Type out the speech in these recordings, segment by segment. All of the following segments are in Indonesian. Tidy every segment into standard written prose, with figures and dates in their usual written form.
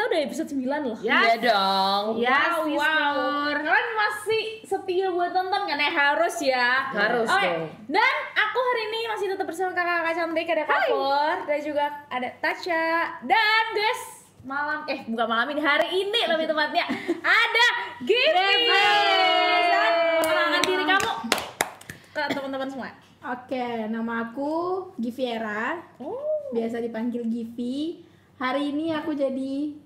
udah episode 9 loh. Iya dong. Wow. Kalian masih setia buat tonton kan ya? Harus ya. Harus dong. Dan aku hari ini masih tetap bersama kakak-kakak cantik, ada Kavor dan juga ada Tasya. Dan guys, bukan malam ini, hari ini lebih tepatnya ada Givi. Dan kenalkan diri kamu ke teman-teman semua. Oke, nama aku Giviera. Biasa dipanggil Givi. Hari ini aku jadi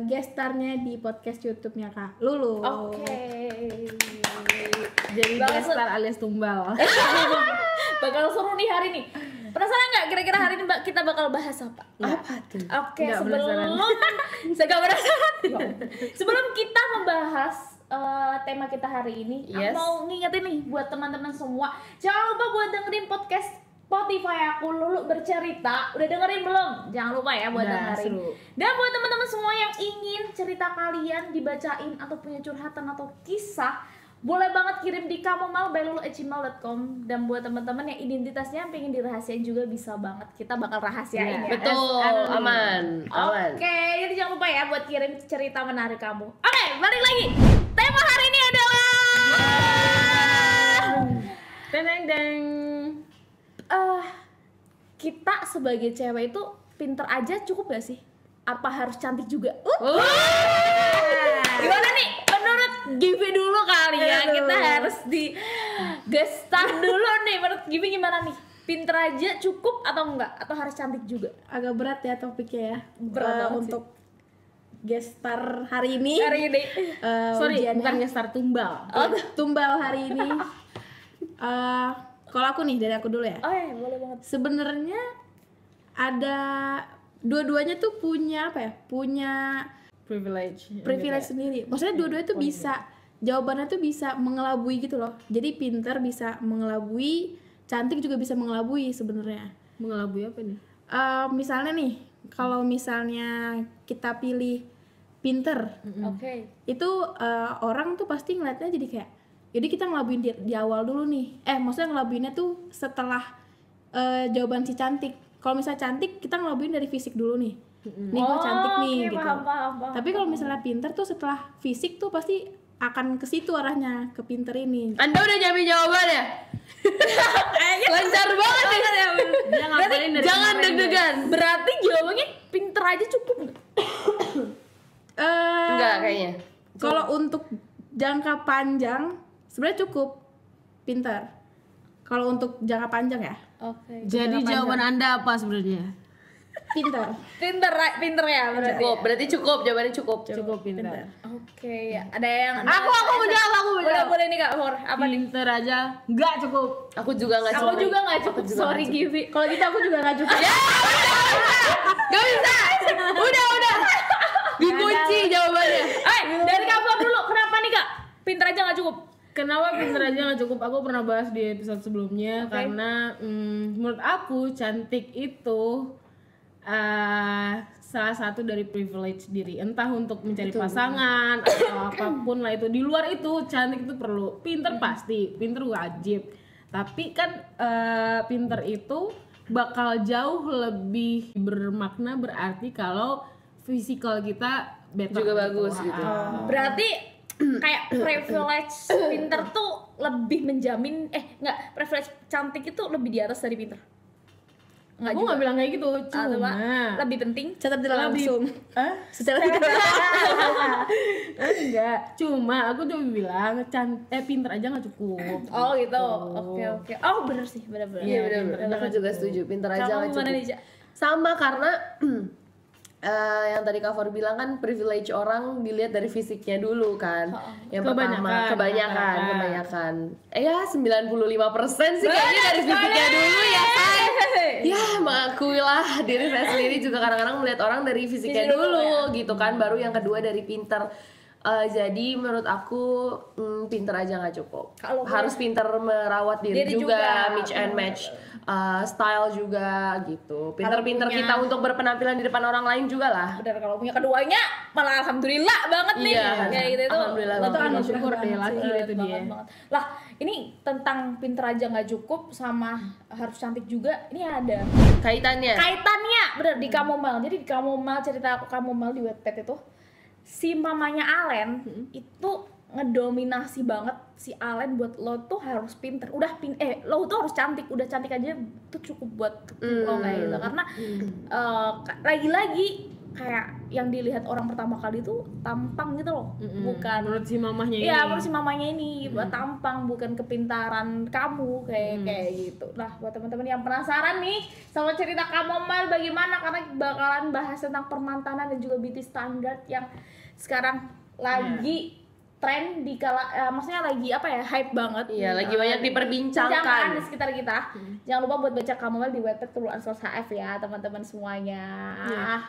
guest star-nya di podcast YouTube-nya Kak Lulu. Oke. Jadi guest star alias tumbal. Bakal seru nih hari ini. Penasaran nggak kira-kira hari ini kita bakal bahas apa? Apa tuh? Oke, Nggak sebelum kita membahas tema kita hari ini, aku mau ngingetin nih buat teman-teman semua, jangan lupa buat dengerin podcast Spotify aku Lulu Bercerita. Udah dengerin belum? Jangan lupa ya buat dengerin. Seru. Dan buat teman-teman semua yang ingin cerita kalian dibacain atau punya curhatan atau kisah, boleh banget kirim di kamumal@gmail.com. Dan buat teman-teman yang identitasnya pengen dirahasiain juga bisa banget. Kita bakal rahasiain ya. Betul, aman. Oke, jadi jangan lupa ya buat kirim cerita menarik kamu. Oke, balik lagi. Tema hari ini adalah Deng. kita sebagai cewek itu pinter aja cukup gak sih? Apa harus cantik juga? Gimana nih? Menurut Givi dulu kali ya. Kita harus di gestar dulu nih. Menurut Givi gimana nih? Pinter aja cukup atau enggak? Atau harus cantik juga? Agak berat ya topiknya ya. Berat banget untuk guest star hari ini. Sorry, ujiannya. bukan guest star tumbal. Tumbal hari ini. Kalau aku nih, dari aku dulu ya. Oh ya, boleh banget. Sebenarnya ada dua-duanya tuh punya apa ya? Punya Privilege sendiri. Maksudnya dua-duanya tuh bisa, jawabannya tuh bisa mengelabui gitu loh. Jadi pinter bisa mengelabui, cantik juga bisa mengelabui sebenarnya. Mengelabui apa nih? Misalnya nih, kalau misalnya kita pilih pinter, Oke. itu orang tuh pasti ngeliatnya jadi kayak, jadi kita ngelabuin di awal dulu nih. Maksudnya ngelabuinnya tuh setelah jawaban si cantik. Kalau misalnya cantik, kita ngelabuin dari fisik dulu nih. Nih gue cantik nih gitu. Paham. Tapi kalau misalnya pinter tuh setelah fisik tuh pasti akan ke situ arahnya, ke pinter ini. Anda udah nyiapin jawabannya? Lancar banget ya. Jangan deg-degan. Berarti jawabannya pinter aja cukup nggak? Enggak kayaknya. Kalau untuk jangka panjang sebenarnya cukup pinter. Kalau untuk jangka panjang ya Oke. Jadi jawaban Anda apa sebenarnya? pinter. Pinter ya berarti. Cukup, berarti cukup, jawabannya cukup. Cukup pinter. Oke, ya. Ada yang Aku mau jawab. boleh nih Kak Hor. Apa nih? Pinter aja nggak cukup. Aku juga nggak cukup. Aku juga nggak cukup. Sorry Givi. Kalau gitu aku juga nggak cukup. Gak bisa. Udah. Dikunci jawabannya. Dari Kak Hor dulu. Kenapa nih Kak? Pinter aja nggak cukup. Kenapa pinter aja nggak cukup? Aku pernah bahas di episode sebelumnya. Karena menurut aku cantik itu salah satu dari privilege diri, entah untuk mencari pasangan atau apapun lah itu. Di luar itu cantik itu perlu, pinter pasti, pinter wajib. Tapi kan pinter itu bakal jauh lebih bermakna, berarti kalau fisikal kita better Juga bagus gitu. Berarti kayak privilege pinter tuh lebih menjamin privilege cantik itu lebih di atas dari pinter. Aku nggak bilang kayak gitu, cuma lebih penting Secara tidak langsung. Secara tidak enggak. Cuma aku tuh bilang pinter aja nggak cukup. Oh gitu. Oke. Oh bener sih, bener. Iya benar. Aku juga setuju. Pinter aja Kamu nggak gimana cukup. nih, Cak? Sama karena yang tadi Kak Far bilang kan privilege orang dilihat dari fisiknya dulu kan. Yang pertama kebanyakan. Ya 95% sih kayaknya dari fisiknya dulu ya kan. Ya mengakuilah diri saya sendiri juga kadang-kadang melihat orang dari fisiknya dulu gitu kan. Baru yang kedua dari pinter. Jadi menurut aku pinter aja nggak cukup. Kalau harus pinter merawat diri juga, mix and match style juga gitu. Pinter-pinter punya- kita untuk berpenampilan di depan orang lain juga lah. Bener, kalau punya keduanya malah alhamdulillah banget nih. Iya, Kayak gitu itu. alhamdulillah itu banget. anugerah Syukur deh, banget laki sih, itu dia. banget. Lah, ini tentang pinter aja nggak cukup sama harus cantik juga. Ini ada Kaitannya. kaitannya bener di Kamomel. Jadi di Kamomel, cerita Kamomel di Wattpad itu si mamanya Alen itu ngedominasi banget si Alen buat lo tuh harus pinter. Lo tuh harus cantik. Udah cantik aja tuh cukup buat lo kayak gitu. Karena lagi-lagi kayak yang dilihat orang pertama kali tuh tampang gitu loh. Bukan menurut si mamahnya ini. iya, menurut si mamanya ini buat tampang, bukan kepintaran kamu kayak gitu. Nah, buat teman-teman yang penasaran nih sama cerita Kamomel bagaimana, karena bakalan bahas tentang permantanan dan juga beauty standard yang sekarang lagi tren di maksudnya lagi hype banget. Iya, lagi banyak diperbincangkan di sekitar kita. Jangan lupa buat baca Kamomel di Wattpad @HF ya, teman-teman semuanya.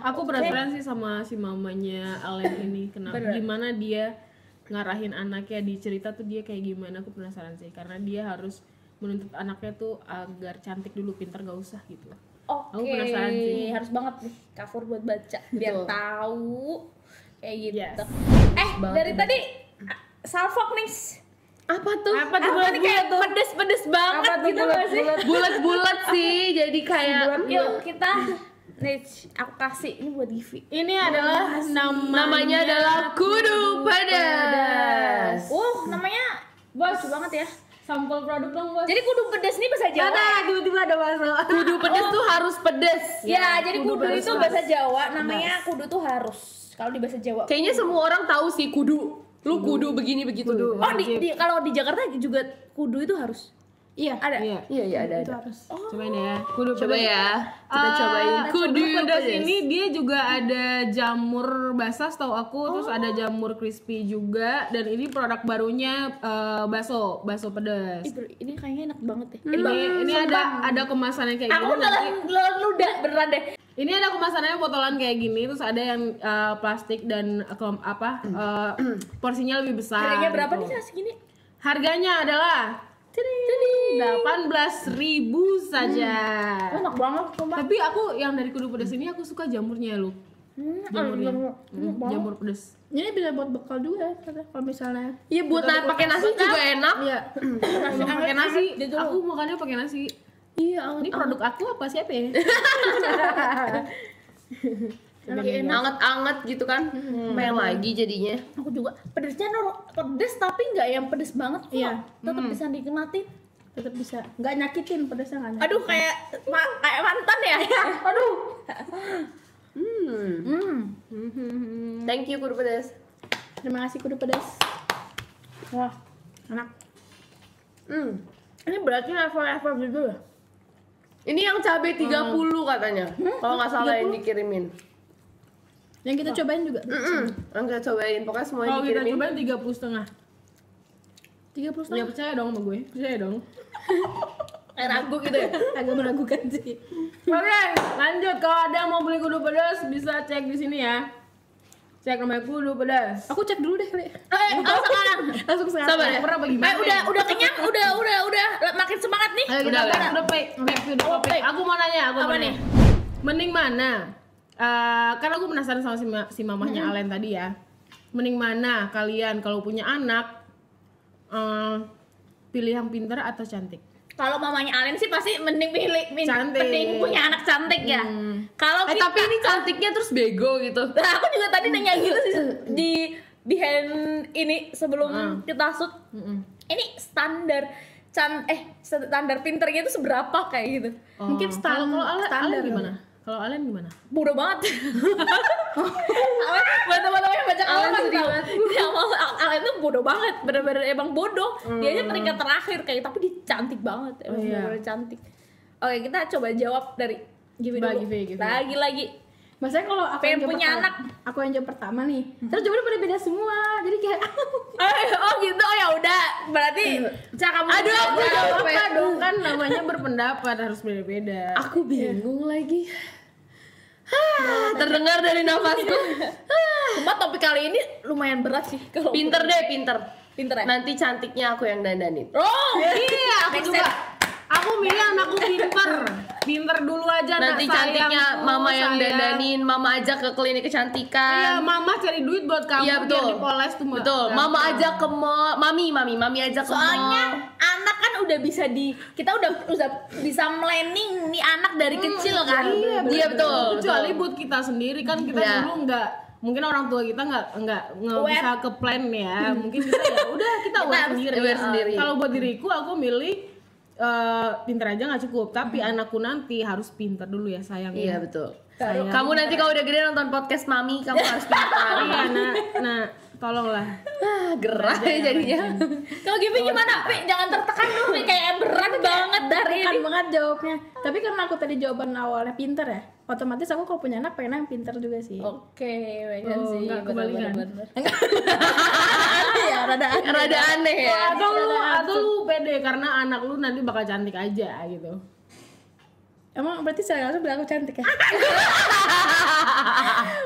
Aku penasaran sih sama si mamanya Alen ini, kenapa gimana dia ngarahin anaknya di cerita tuh dia kayak gimana. Aku penasaran sih karena dia harus menuntut anaknya tuh agar cantik dulu, pintar gak usah gitu. Aku penasaran sih. Harus banget nih cover buat baca biar tahu kayak gitu. Yes. Dari tadi salfok nih. apa tuh? Apa tuh Ini kayak pedes-pedes banget gitu gak sih? Bulat-bulat sih, jadi kayak Yuk kita nih aku kasih ini buat Givi. Ini adalah namanya adalah kudu pedas. Namanya bagus banget ya. sampel produk dong bos. Jadi kudu pedas nih bahasa Jawa. tiba-tiba ada masalah. Kudu pedas tuh harus pedes. Ya, jadi kudu harus itu bahasa Jawa namanya kudu tuh harus. Kalau di bahasa Jawa. Kayaknya semua orang tahu sih kudu. Lu kudu begini begitu. Oh, kalau di Jakarta juga kudu itu harus. Iya. Ada. Iya. Iya ada. Itu harus. Cobain ya. Kudu Coba pedas. ya. Kita cobain kudu pedas pedas. ini dia juga ada jamur basah setahu aku, terus ada jamur crispy juga, dan ini produk barunya bakso pedas. Ini kayaknya enak banget ya. Ini ada kemasannya kayak Aku gini. nanti. ludah beneran deh. Ini ada kemasannya botolan kayak gini, terus ada yang plastik dan porsinya lebih besar. Harganya berapa gitu. nih segini? Harganya adalah 18.000 saja. Enak banget sumpah. Tapi aku yang dari kudu pedas ini aku suka jamurnya lu. Jamurnya. Jamur pedas. Ini bisa buat bekal juga kalau misalnya. Iya buat pakai nasi juga enak. Iya. Pakai nasi. Aku makannya pakai nasi. Iya, Ini produk aku apa siapa ya? anget-anget gitu kan. Pengen lagi jadinya. Aku juga pedesnya pedes tapi nggak yang pedes banget kok. Iya. Tetap bisa dinikmatin. Tetap bisa. Nggak nyakitin pedasnya nggak nyakitin. Aduh kayak mantan ya. Aduh. Thank you kudu pedas. Terima kasih kudu pedas. Wah, enak. Ini berarti level gitu ya? Ini yang cabai 30 katanya. Kalau nggak salah yang dikirimin. Yang kita cobain juga. Yang kita cobain, pokoknya semuanya Kalau kita dikirimin. cobain 30,5. 30 Ya percaya dong sama gue. Percaya dong. Kayak ragu gitu ya? agak meragukan sih. Oke, lanjut. Kalau ada yang mau beli kudu pedas bisa cek di sini ya. Cek namanya kudu pedas. Aku cek dulu deh kali. Sekarang. Langsung sekarang. Sabar ya. Pernah bagaimana? Udah kenyang, udah makin semangat nih. Ayo kita Udah. udah pay. Aku mau nanya, Apa nih? Mending mana? Karena aku penasaran sama si mamahnya Alen tadi ya. Mending mana kalian kalau punya anak pilih yang pintar atau cantik? Kalau mamanya Alen sih pasti mending Cantik. mending punya anak cantik ya. Kalau kita, Tapi ini cantiknya terus bego gitu. Nah, aku juga tadi nanya gitu sih di behind ini sebelum kita shoot. Ini standar standar pinternya itu seberapa kayak gitu? Mungkin style Kalau Alen standar gimana? Kalau Alen gimana? Bodoh banget. Buat teman-teman yang baca Alen pasti tahu. Alen tuh bodoh banget, bener-bener emang bodoh. Dia aja peringkat terakhir kayak, tapi dia cantik banget, emang bener-bener cantik. Oke, kita coba jawab dari Givi dulu. Givi. Lagi. Maksudnya kalau aku Pengen yang jawab punya pertama, anak. aku yang jawab pertama nih. Terus jawabannya pada beda semua. Jadi kayak Oh gitu, oh ya udah. Berarti cara kamu Aduh, aku jawab Apa dong kan namanya berpendapat harus beda-beda. Aku bingung lagi. Terdengar dari nafasku. Cuma topik kali ini lumayan berat sih kalau Pinter deh, pinter. pinter ya. Nanti cantiknya aku yang dandanin. Oh, Iya, aku juga. Aku milih anakku pinter dulu aja. Nanti nak, cantiknya sayangku, mama yang sayang. dandanin, mama ajak ke klinik Iya, kecantikan. mama cari duit buat kamu Iya biar betul. dipoles tuh Mbak. Betul. Gampang. Mama ajak ke mall, mami ajak ke soalnya mall. anak kan udah bisa kita udah bisa planning nih anak dari kecil kan. Iya betul. Kecuali buat kita sendiri kan kita Ya. dulu mungkin orang tua kita nggak Aware. bisa ke plan ya. Mungkin kita ya udah kita aware sendiri. aware sendiri. Kalau buat diriku aku milih pinter aja nggak cukup, tapi anakku nanti harus pinter dulu ya sayang. Iya betul. Sayang. Kamu nanti kalau udah gede nonton podcast mami, kamu harus pintar. Iya, nah, tolonglah. Gerah ya jadinya. Kalau Gibi gimana? Pi, jangan tertekan dulu Pi, kayak berat banget dari Kan ini. banget jawabnya. Tapi karena aku tadi jawaban awalnya pinter ya, otomatis aku kalau punya anak pengen yang pinter juga sih. Oke, benar Oh, sih. nggak kebalikan. benar. Iya, rada Rada aneh ya. Atau lu pede karena anak lu nanti bakal cantik aja gitu. Emang berarti saya langsung bilang aku cantik ya?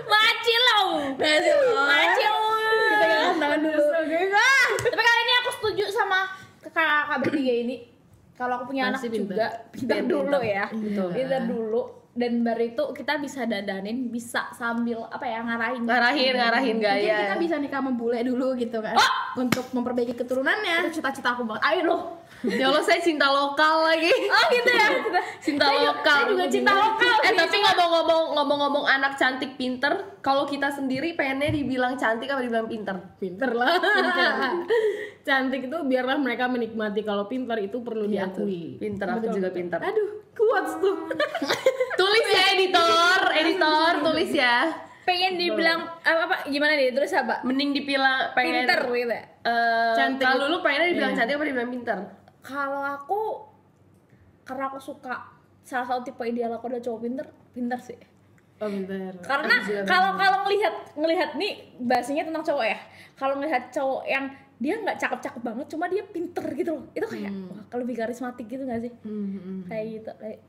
Maci lo. Maci lo. Kita gangan tangan dulu. Tapi kali ini aku setuju sama kakak bertiga ini. Kalau aku punya anak Pasti pintar. juga, pintar dulu ya. Betul. Pintar dulu. Dan baru itu kita bisa dandanin, bisa sambil apa ya ngarahin. Ngarahin Mungkin gaya. kita bisa nikah sama bule dulu gitu kan. Untuk memperbaiki keturunannya. Itu cita-cita aku banget. Ayo lo. Ya Allah, saya cinta lokal lagi. Oh gitu ya. Cinta Saya lokal. juga cinta lokal. Tapi ngomong-ngomong anak cantik pinter, kalau kita sendiri pengennya dibilang cantik apa dibilang pinter? Pinter lah. Cantik itu biarlah mereka menikmati, kalau pinter itu perlu diakui. Pinter, aku juga pinter. Aduh, kuat tuh. Tulis ya editor tulis ya. Pengen dibilang apa gimana nih? Terus apa? Mending dibilang pengen Pinter gitu ya. cantik. Kalau lu pengennya dibilang Iya. cantik apa dibilang pinter? Kalau aku karena aku suka salah satu tipe ideal aku adalah cowok pinter sih. Oh, pinter. Karena kalau ngelihat nih bahasanya tentang cowok ya. Kalau ngelihat cowok yang dia nggak cakep-cakep banget, cuma dia pinter gitu loh. Itu kayak wah, lebih karismatik gitu nggak sih? Kayak gitu. Kayak,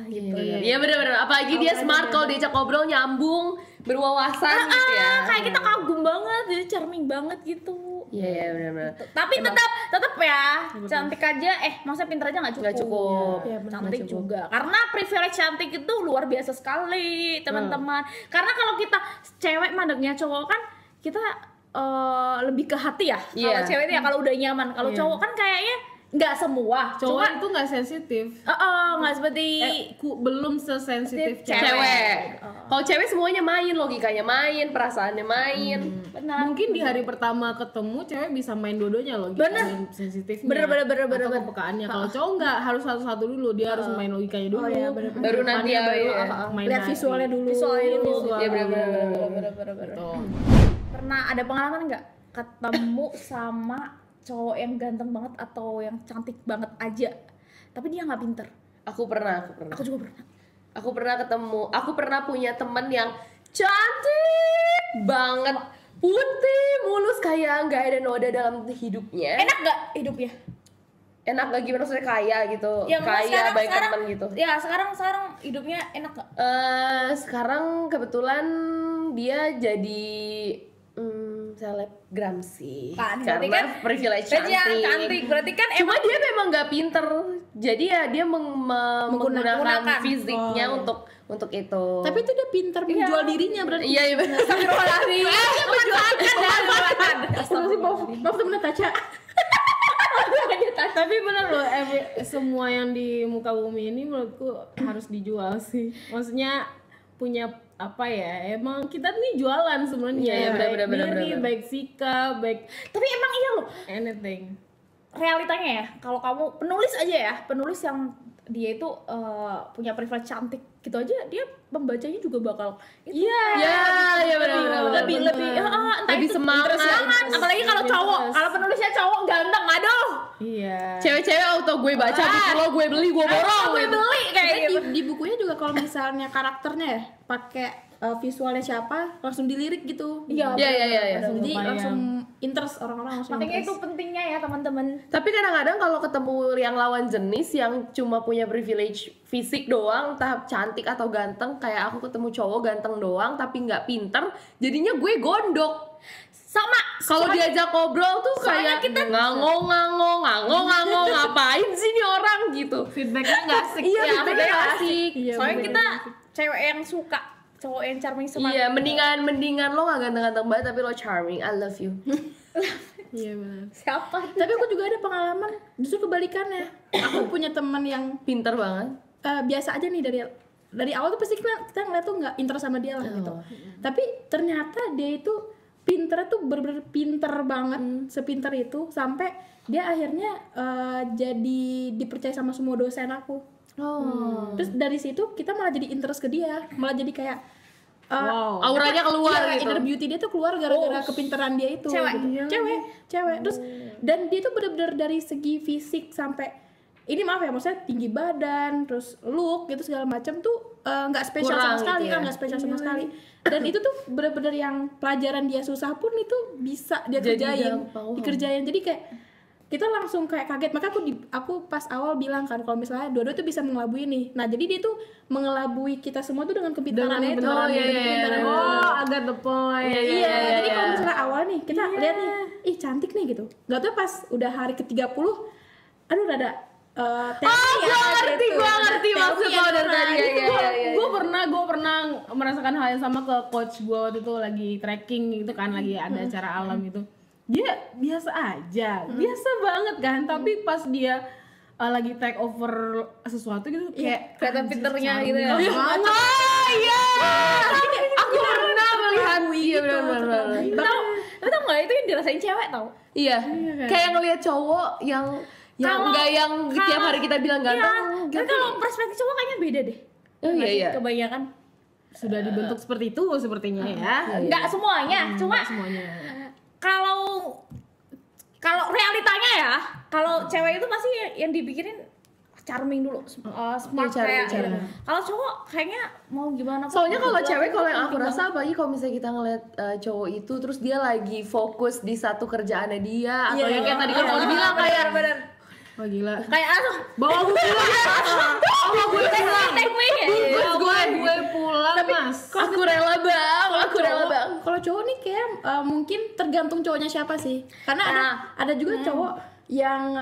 gitu. Iya bener-bener. Apalagi dia smart, kalau diajak ngobrol nyambung, berwawasan gitu ya. Kayak kita kagum banget, jadi charming banget gitu. Iya bener-bener. Tapi tetap ya cantik aja, maksudnya pinter aja nggak cukup. Nggak cukup. Iya, Nggak cantik cukup. juga. Karena privilege cantik itu luar biasa sekali, teman-teman. Karena kalau kita cewek mandangnya cowok kan kita lebih ke hati ya. Kalau Iya. cewek itu ya kalau udah nyaman. Kalau cowok kan kayaknya nggak semua. Cowok Cuma itu nggak sensitif. nggak seperti Belum sesensitif Cewek. Kalau cewek semuanya main, logikanya main, perasaannya main. benar. Mungkin di hari pertama ketemu cewek bisa main dua-duanya loh, Bener. sensitifnya. Bener. Atau kepekaannya. Kalau cowok nggak, harus satu-satu dulu, dia harus main logikanya dulu. Baru nanti ya, main Lihat hati. visualnya dulu. Visualnya dulu. Iya bener-bener. Tuh. Pernah ada pengalaman nggak ketemu sama cowok yang ganteng banget atau yang cantik banget aja, tapi dia nggak pinter? Aku pernah. Aku juga pernah. Aku pernah punya temen yang cantik banget, putih, mulus, kayak nggak ada noda dalam hidupnya. Enak nggak hidupnya? Enak gak gimana, maksudnya kaya gitu, Ya, kaya, baik teman gitu. Ya sekarang hidupnya enak nggak? Sekarang kebetulan dia jadi selebgram sih, Kan, berarti karena kan- privilege Berarti ya cantik. cantik, berarti kan Cuma dia memang nggak pinter, jadi ya dia menggunakan Menggunakan. fisiknya untuk itu. Tapi itu dia pinter menjual dirinya berarti. iya benar. Astagfirullahaladzim. Maaf temen Taca. Tapi bener loh, semua yang di muka bumi ini menurutku harus dijual sih. Maksudnya punya apa ya? Emang kita nih jualan sebenarnya. Iya, baik bener. diri, baik sikap, baik Tapi emang iya loh, anything. realitanya ya, kalau kamu penulis aja ya, penulis yang dia itu punya privilege cantik gitu aja, dia pembacanya juga bakal itu Iya benar. lebih entah Lebih itu semangat. apalagi kalau cowok, kalau penulisnya cowok ganteng, aduh Iya. Cewek-cewek auto gue baca buku lo, gue beli, gue borong. gue beli kayak Sebenarnya gitu. di bukunya juga kalau misalnya karakternya ya pakai visualnya siapa langsung dilirik gitu. Iya. Jadi langsung interest, orang-orang langsung Makanya itu interest. pentingnya ya teman-teman. Tapi kadang-kadang kalau ketemu yang lawan jenis yang cuma punya privilege fisik doang, entah cantik atau ganteng, kayak aku ketemu cowok ganteng doang tapi nggak pinter, jadinya gue gondok. Sama. Kalau diajak ngobrol tuh soalnya kayak ngangong ngapain sih nih orang gitu. Feedbacknya nggak asik. Iya, Ya, feedbacknya bener. asik. Iya, Soalnya bener. kita cewek yang suka cowok yang charming sama. Iya, mendingan lo gak ganteng-ganteng banget tapi lo charming. I love you. Iya benar. Siapa? Tapi aku juga ada pengalaman justru kebalikannya. Aku punya teman yang Pinter banget. biasa aja nih dari awal tuh pasti kita ngeliat tuh nggak interest sama dia lah gitu. Tapi ternyata dia itu pinternya tuh bener-bener pinter banget, sepinter itu sampai dia akhirnya jadi dipercaya sama semua dosen aku. Terus dari situ kita malah jadi interest ke dia, malah jadi kayak Wow. Auranya keluar iya, gitu. inner beauty dia tuh keluar gara-gara kepinteran dia itu. Cewek. gitu. Cewek. Terus dan dia tuh bener-bener dari segi fisik sampai ini maaf ya, maksudnya tinggi badan, terus look gitu segala macam tuh nggak spesial Kurang sama sekali gitu kan, ya. nggak spesial sama sekali. Dan itu tuh bener-bener yang pelajaran dia susah pun itu bisa dia Jadi kerjain, gampang. dikerjain. Jadi kayak kita langsung kayak kaget. Maka aku pas awal bilang kan kalau misalnya dua-dua tuh bisa mengelabui nih. Nah jadi dia tuh mengelabui kita semua tuh dengan kepintarannya itu. Oh, iya, iya, iya. Oh, agak the point. Iya, jadi kalau misalnya awal nih kita lihat nih, ih cantik nih gitu. Gak tau pas udah hari ke-30, aduh rada Gue ngerti maksud lo dari tadi. Gue pernah merasakan hal yang sama ke coach gue waktu itu lagi trekking gitu kan, lagi ada acara alam gitu. Dia biasa aja, biasa banget kan. Tapi pas dia lagi take over sesuatu gitu kayak Kelihatan pinternya gitu ya. Iya. Aku pernah melihat. Iya benar. Tapi tau nggak itu yang dirasain cewek tau? Iya. Kayak ngelihat cowok yang enggak yang tiap hari kita bilang ganteng. Kan kalau perspektif cowok kayaknya beda deh. Oh iya. Kebanyakan. sudah dibentuk seperti itu sepertinya ya. Nggak semuanya, cuma Semuanya. kalau realitanya ya, kalau cewek itu pasti yang dipikirin charming dulu, smart charming, kayak. charming. Kalau cowok kayaknya mau gimana? Soalnya kalau cewek, kalau yang aku rasa apalagi kalau misalnya kita ngeliat cowok itu terus dia lagi fokus di satu kerjaannya dia atau yang kayak tadi kan mau dibilang kayak benar. Wah gila. Kayak Bawa gue pulang. take me ya. Gue pulang mas. aku rela bang. Kalau cowok nih kayak mungkin tergantung cowoknya siapa sih. Karena ada juga cowok yang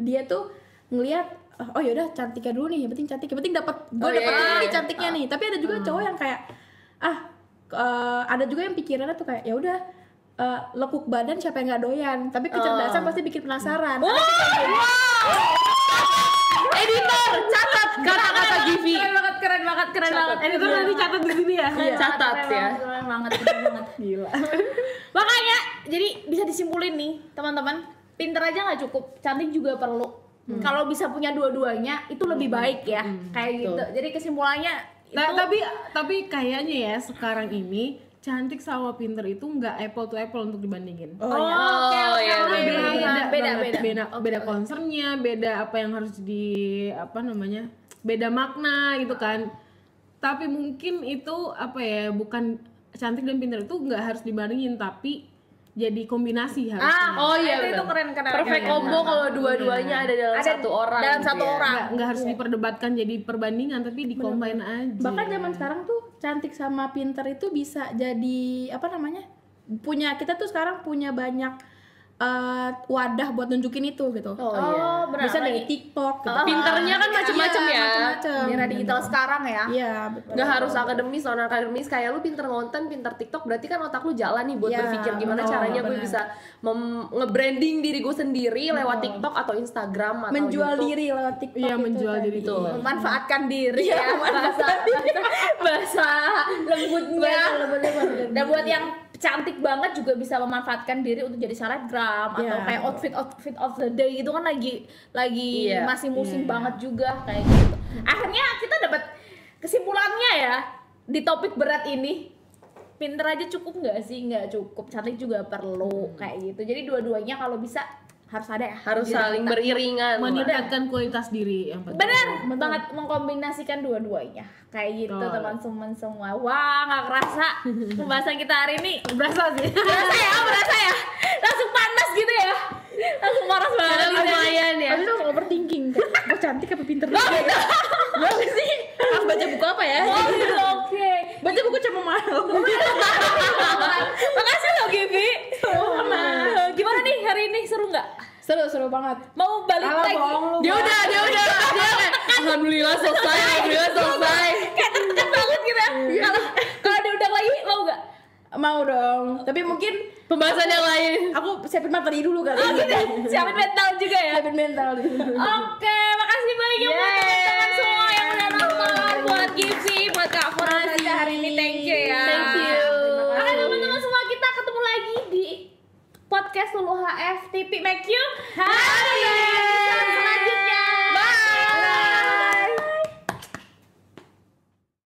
dia tuh ngelihat oh yaudah cantiknya dulu nih, yang penting cantik, yang penting dapat ini cantiknya nih. Tapi ada juga cowok yang kayak ada juga yang pikirannya tuh kayak ya udah lekuk badan siapa yang nggak doyan, tapi kecerdasan pasti bikin penasaran. Editor catat kata-kata Givi. Keren banget. Editor nanti catat di sini ya. Catat ya. Keren banget. Gila. Makanya jadi bisa disimpulin nih teman-teman, pinter aja nggak cukup, cantik juga perlu. Kalau bisa punya dua-duanya itu lebih baik ya, kayak gitu. Jadi kesimpulannya Nah, itu tapi kayaknya ya sekarang ini cantik sama pinter itu nggak apple to apple untuk dibandingin. oke, iya, beda. Beda concernnya, beda apa yang harus beda makna gitu kan. Tapi mungkin itu bukan cantik dan pinter itu nggak harus dibandingin, tapi jadi kombinasi harusnya. itu keren. Perfect combo kalau dua-duanya ada dalam satu orang. Dalam gitu satu ya. orang. Nggak harus diperdebatkan jadi perbandingan, tapi dicombine aja. Bahkan zaman sekarang tuh cantik sama pinter itu bisa jadi kita tuh sekarang punya banyak wadah buat nunjukin itu gitu. benar. Bisa dari TikTok gitu. Pinternya kan macem-macem ya. Macem-macem. Di era digital sekarang ya. Iya, betul. Nggak harus akademis, non akademis. Kayak lu pinter ngonten, pinter TikTok, berarti kan otak lu jalan nih buat Iya, berpikir gimana betul, caranya gue benar. bisa nge-branding diri gue sendiri lewat TikTok atau Instagram atau Menjual YouTube. diri lewat TikTok. Iya, itu menjual tadi. diri itu. Memanfaatkan diri ya, bahasa lembutnya. Dan buat yang cantik banget juga bisa memanfaatkan diri untuk jadi selebgram atau kayak outfit of the day itu kan lagi masih musim banget juga kayak gitu. Akhirnya kita dapat kesimpulannya ya di topik berat ini, pinter aja cukup nggak sih? Nggak cukup, cantik juga perlu kayak gitu. Jadi dua-duanya kalau bisa harus ada ya. Harus saling beriringan. meningkatkan kualitas diri yang penting. Bener banget, mengkombinasikan dua-duanya kayak gitu. Betul. Teman-teman semua. Wah, nggak kerasa pembahasan kita hari ini. Berasa sih. berasa ya langsung panas gitu ya, langsung panas banget. Karena lumayan ya. Tapi lo overthinking kan? Gue cantik apa pinter dulu? Gue sih harus baca buku apa ya? Oh gitu, oke. Baca buku cuma mahal. Makasih loh Gibi. Gimana nih hari ini, seru nggak? Seru banget. Mau balik Alah, lagi? bohong lu. Dia udah dia kayak alhamdulillah selesai. Kayak deg-degan banget gitu ya. Kalau diundang lagi mau nggak? Mau dong. Tapi mungkin Pembahasan yang lain. aku siapin materi dulu kali. Oh gitu, siapin mental juga ya. Siapin mental dulu. Oke, makasih banyak buat teman-teman semua yang udah nonton, buat Gipsy, buat Kak Fon hari ini, thank you ya. Thank you. Oke teman-teman semua, kita ketemu lagi di podcast Lulu HF TV. Make you happy.